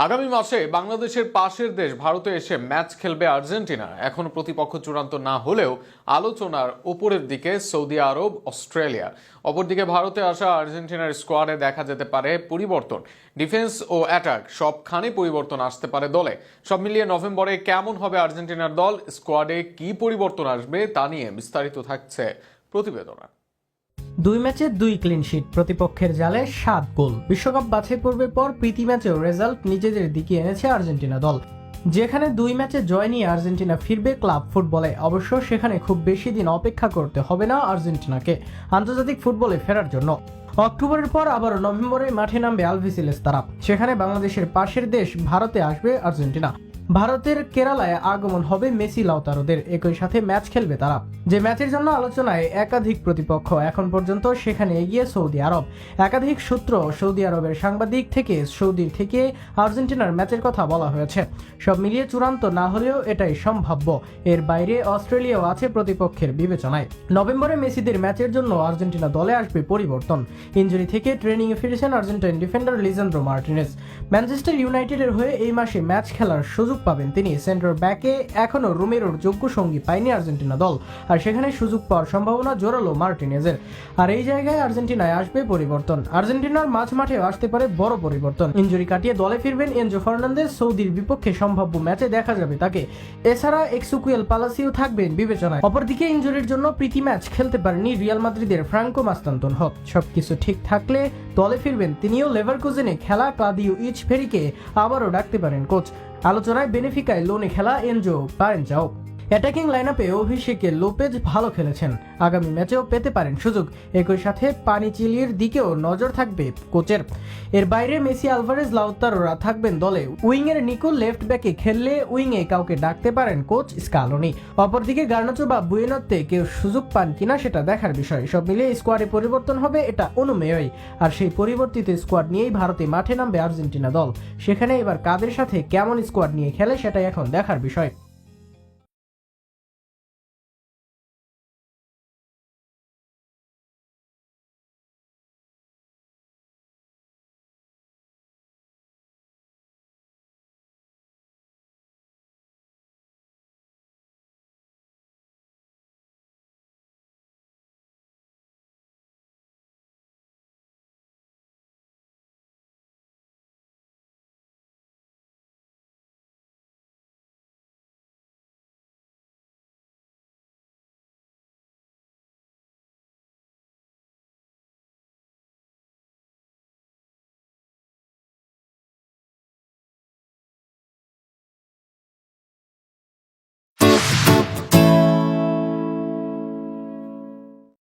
আগামী মাসে বাংলাদেশের পাশের দেশ ভারতে এসে ম্যাচ খেলবে আর্জেন্টিনা। এখনো প্রতিপক্ষ চূড়ান্ত না হলেও আলোচনার উপরের দিকে সৌদি আরব, অস্ট্রেলিয়া। অপরদিকে ভারতে আসা আর্জেন্টিনার স্কোয়াডে দেখা যেতে পারে পরিবর্তন। ডিফেন্স ও অ্যাটাক সবখানে পরিবর্তন আসতে পারে দলে। সব মিলিয়ে নভেম্বরে কেমন হবে আর্জেন্টিনার দল, স্কোয়াডে কি পরিবর্তন আসবে তা নিয়ে বিস্তারিত থাকছে প্রতিবেদনে। 2 ম্যাচে 2 ক্লিন শিট, প্রতিপক্ষের জালে 7 গোল। বিশ্বকাপ বাছাই পর্বের পর প্রীতি ম্যাচেও রেজাল্ট নিজেদের দিকে এনেছে আর্জেন্টিনা দল, যেখানে 2 ম্যাচে জয় নিয়ে আর্জেন্টিনা ফিরবে ক্লাব ফুটবলে। অবশ্য সেখানে খুব বেশি দিন অপেক্ষা করতে হবে না আর্জেন্টিনাকে আন্তর্জাতিক ফুটবলে ফেরার জন্য। অক্টোবরের পর আবার নভেম্বরে মাঠে নামবে আলভিসেলেস তারা। সেখানে বাংলাদেশের পাশের দেশ ভারতে আসবে আর্জেন্টিনা। ভারতের কেরালায় আগমন হবে মেসি লাউতারোদের, একই সাথে ম্যাচ খেলবে তারা। যে ম্যাচের জন্য আলোচনায় একাধিক প্রতিপক্ষ, এখন পর্যন্ত সেখানে এগিয়ে সৌদি আরব। একাধিক সূত্র সৌদি আরবের সাংবাদিক থেকে সৌদির থেকে আর্জেন্টিনার ম্যাচের কথা বলা হয়েছে। সব মিলিয়ে চূড়ান্ত না হলেও এটাই সম্ভাব্য। এর বাইরে অস্ট্রেলিয়াও আছে প্রতিপক্ষের বিবেচনায়। নভেম্বরে মেসিদের ম্যাচের জন্য আর্জেন্টিনা দলে আসবে পরিবর্তন। ইনজুরি থেকে ট্রেনিংয়ে ফিরেছেন Argentine defender Lisandro Martinez. Manchester ইউনাইটেডের হয়ে এই মাসে ম্যাচ খেলার সুযোগ পাবেন তিনি। সেন্টার ব্যাকে এখনো রোমেরোর যোগ্য সঙ্গী পায়নি আর্জেন্টিনা দল, আর সেখানে সুযোগ পাওয়ার সম্ভাবনা জোরালো মার্টিনেজের। আর এই জায়গায় আর্জেন্টিনায় আসবে পরিবর্তন। আর্জেন্টিনার মাঝ মাঠেও আসতে পারে বড় পরিবর্তন। ইনজুরি কাটিয়ে দলে ফিরবেন এনজো ফার্নান্দেজ। সৌদির বিপক্ষে সম্ভাব্য ম্যাচে দেখা যাবে তাকে। এছাড়া এক্সুকুয়েল পালাসিও থাকবেন বিবেচনায়। অপরদিকে ইনজুরির জন্য প্রীতি ম্যাচ খেলতে পারেননি রিয়াল মাদ্রিদের ফ্রাঙ্কো মাস্তান্তনহক। সবকিছু ঠিক থাকলে দলে ফিরবেন তিনিও। লেভারকুজেনে খেলা ক্লাদিও ইচফেরিকে আবারও ডাকতে পারেন কোচ। আলোচনায় বেনিফিকায় লোনে খেলা এনজো পারেনজাও। অ্যাটাকিং লাইনআপে অভিষেকে লোপেজ ভালো খেলেছেন, আগামী ম্যাচেও পেতে পারেন সুযোগ। একই সাথে পানিচিলির দিকেও নজর থাকবে কোচের। এর বাইরে মেসি, আলভারেজ, লাউতারোরা থাকবেন দলে। উইংয়ের নিকো লেফট ব্যাকে খেললে উইংয়ে কাউকে ডাকতে পারেন কোচ স্কালোনি। অপরদিকে গার্নাচো বা বুয়েনোতে কেউ সুযোগ পান কিনা সেটা দেখার বিষয়। সব মিলিয়ে স্কোয়াডে পরিবর্তন হবে, এটা অনুমেয়ই। আর সেই পরিবর্তিত স্কোয়াড নিয়েই ভারতে মাঠে নামবে আর্জেন্টিনা দল। সেখানে এবার কাদের সাথে কেমন স্কোয়াড নিয়ে খেলে সেটাই এখন দেখার বিষয়।